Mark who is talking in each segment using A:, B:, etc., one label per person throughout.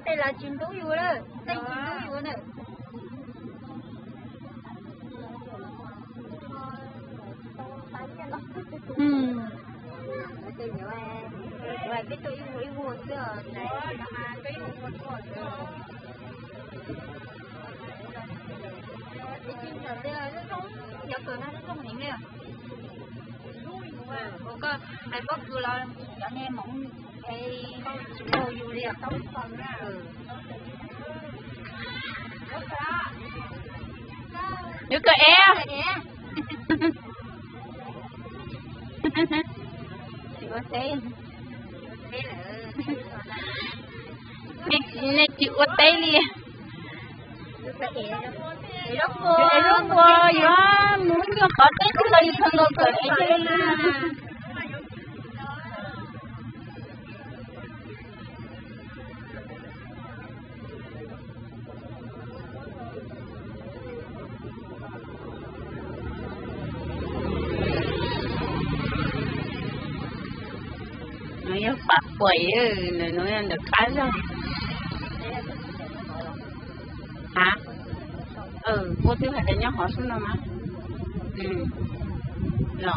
A: đây là chuyện tối vui đó, đây chuyện tối vui nè. Rồi cái tôi yêu vui chứ, này cái yêu vui của cái chuyện là nó không, giờ tụi nó không hiện nè. Có ai bắt tôi lo cho nghe mỏng cái cô yêu đi tóc phần ra.
B: Nhớ cơ e.
A: Chị có té.
B: Này chịu có té đi.
A: Lúc qua
B: ya muốn cho có té thì là đi thân đâu cỡ ấy. Nó bạc quẩy nó ăn được khá rồi. Hả? Cô thiếu hạt nhóc họ xuống đâu mà. Rồi.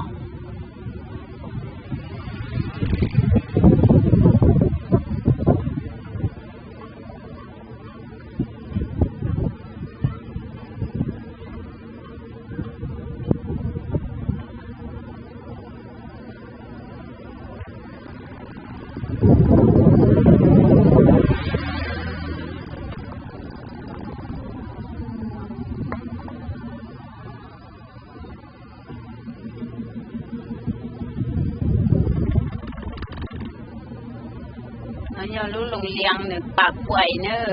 B: Nó nhờ lúc lồng liang nữa bạc quẩy nữa,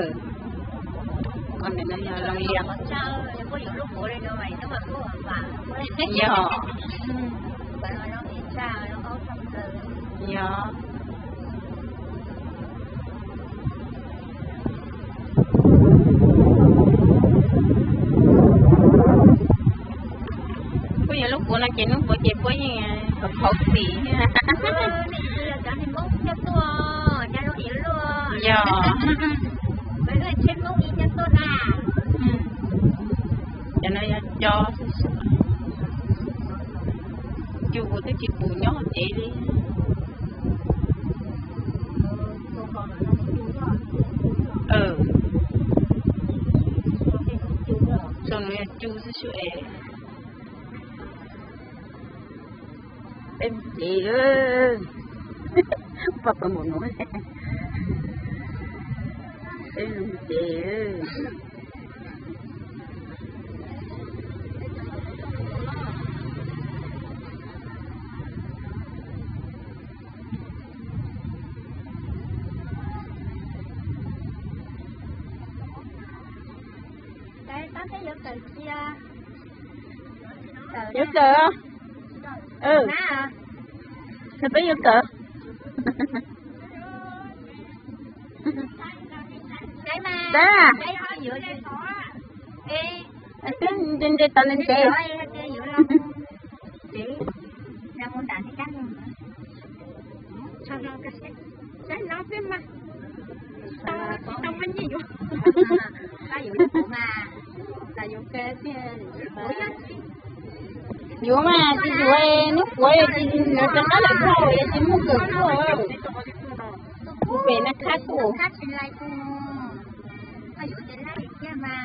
B: con này nó nhờ lồng liang.
A: Có nhiều lúc của đây đâu mày nó mà có bạc.
B: Nhờ.
A: Bạn nói nó bị sao nó có không từ.
B: Nhờ. Có nhiều lúc của nó chỉ lúc của chị có như khẩu xỉ. Dạ.
A: Mấy người trên mông ý cho tôi à.
B: Cho nên cho chú của cái chị phụ nhỏ chị đi. Xong rồi chú sẽ sửa em chị ơi. Phật có một nói. Em chị ơi.
A: Đây, tao thấy giấy tờ kia.
B: Giấy tờ không?
A: Má
B: Sao tới giấy tờ?
A: Đây mà.
B: Đấy à?
A: Đây thôi, dựa đây có. Ê.
B: Trên đây tao lên xe.
A: Dựa lông. Chị. Đang muốn đạn thì cắt luôn. Sao đâu cái xe. Đấy, nó biết mà. Tao mới gì vô. Tao dụ nó mà. Là dụ kê chứ.
B: Dụ mà, chị dụ em, nước của em, chị cho nó lại thôi, chị muốn cực thôi. Về nó khác của.
A: Khác trên lại cô. Tao dụ trên lại kia mà.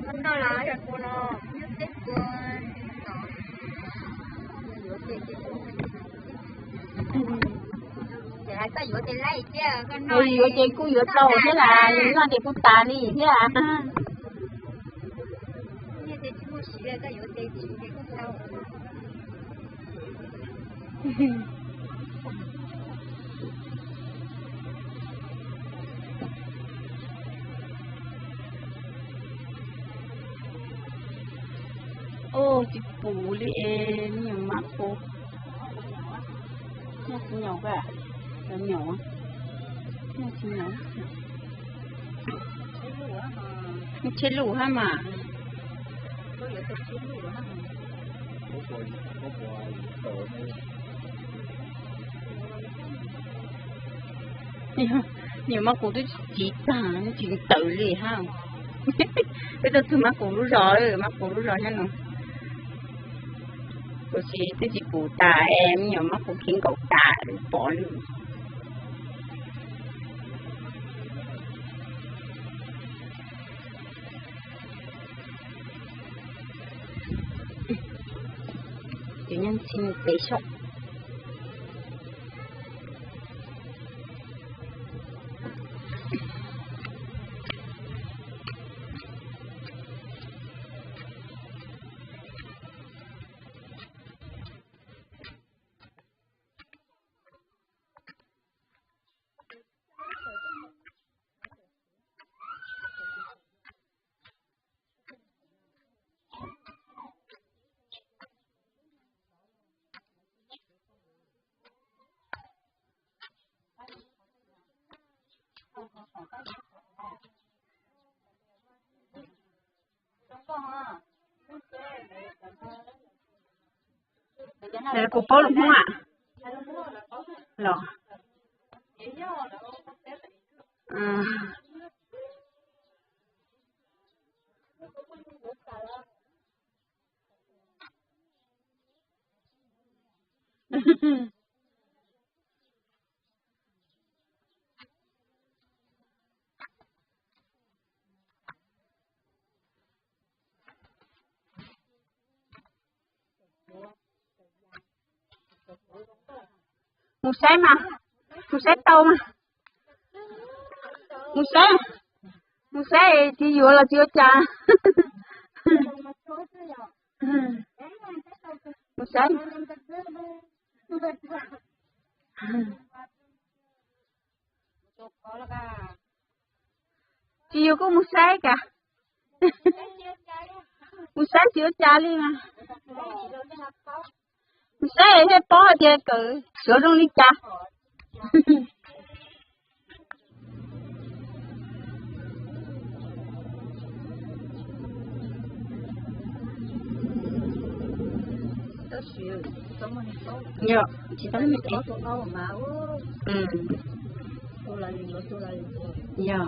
A: Con đâu là được cô nó. Nước tiếp cô. Tao dụ trên lại chứ. Con nói.
B: Dụ chị cô dụ đầu thế là, nó thì cô tà đi, thế à.
A: Như thế chứ mua xí là tao dụ trên chị cái con sau.
B: Ô, chị phụ đi em, nhiều mắt cô. Nó cũng nhỏ cả. Nó nhỏ. Nó chỉ nhỏ. Nó chết lũ hả mà. nhiều mà cô tôi chỉ tàn chuyện tự liền ha. Bây giờ tôi mắc cổ rồi ha nó. Cô chỉ cụ tà em nhiều mắc cổ khiến cậu tà rồi bỏ luôn. Chủ nhân xin tế sốc. Đây là cô bố luôn không ạ? Rồi. Một xe tàu mà, một xe chỉ vừa là chưa trà, một xe, chỉ vừa có một xe cả, một xe chưa trà đi mà. Sẽ sẽ bỏ thì cứ sửa luôn đi cha. Dạ, chỉ tao mới có số câu mà. Dạ.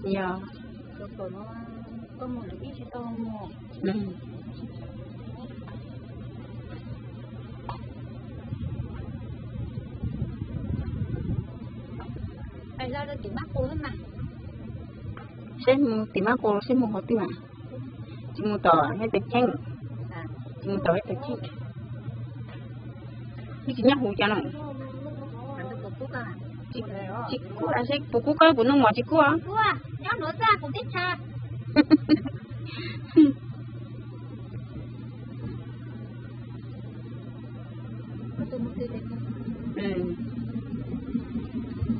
B: Dạ.
A: Bây giờ là tìm mắt cô lắm mà.
B: Xem tìm mắt cô xem một hộp tiền à? Chỉ một tờ hay tờ chanh? Chỉ một tờ hay tờ chanh? Chị nhắc hồ cho nó. Chị cú à sẽ bố cú cái của nó mà chị cú à?
A: Cú à, nhớ nữa ra cũng thích cha.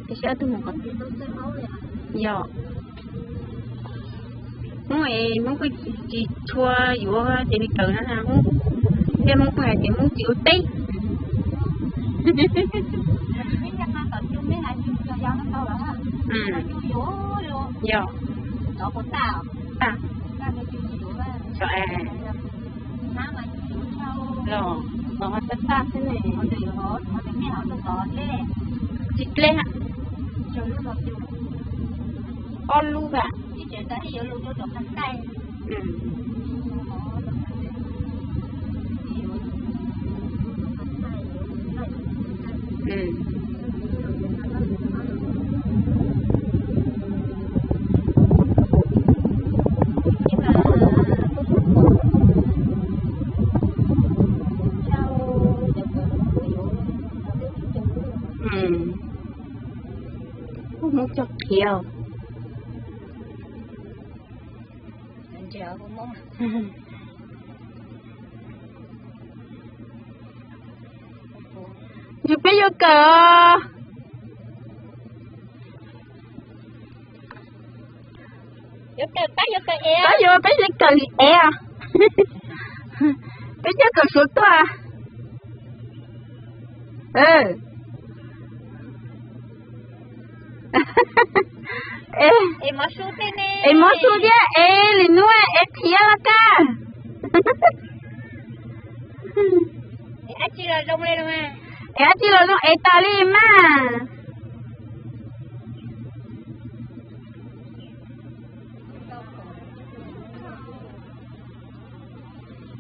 B: Cái xe tôi một con. Dạ. Muốn cái chị chua vừa chị đi từ nó nào không? Em muốn phải chị muốn chịu tí. Dạ.
A: Đó có tao.
B: À. Sợ à. Rồi. Nó sẽ ta thế này. Chị lên ạ. Con lưu ạ. Không cho kiểu
A: chờ không muốn.
B: Chụp cái vô cờ.
A: Vô cờ tắt vô cờ e.
B: Tắt vô cái cờ e à. Cái cờ sụt đó à.
A: Em masuk ni.
B: Masuk dia. Linua thia lah kan.
A: Acil lah dong le dong ah.
B: Ê chỉ là nó Italy mà.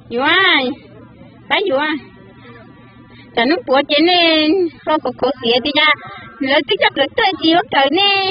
B: Dù ai? Phải dù ai? Chả nước bùa chế nên không có cổ xỉa thì ra lỡ tích chấp được tới chiếu trời nè.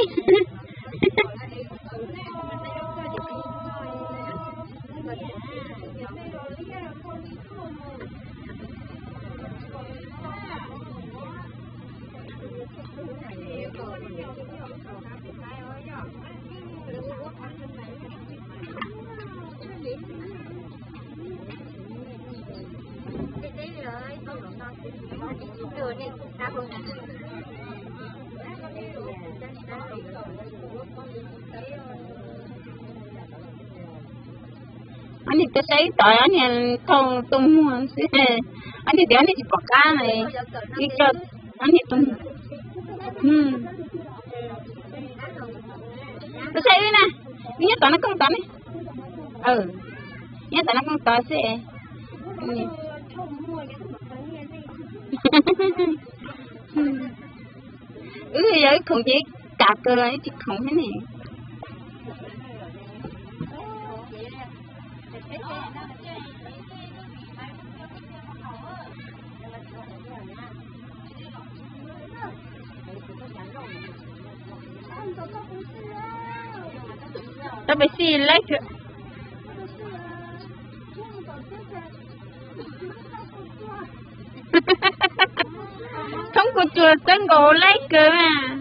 B: Anh đi tới xây tỏi anh đi thong tung mua anh đi đéo đi chỉ bỏ cá này đi cho anh đi tung tôi xây đi nè nhớ tỏi nó không tỏi này nhớ tỏi nó không tỏi sẽ giờ không chỉ cả cơ ấy chỉ không thế này tao phải xin lấy không có chùa tân gỗ lấy cơ à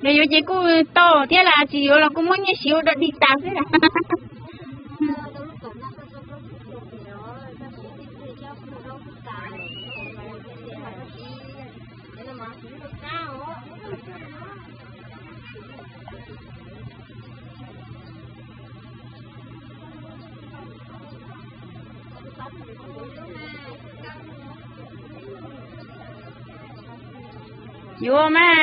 B: bây giờ chị cô to thế là chị là cô muốn nhớ xíu đã đi tao thế là vô mà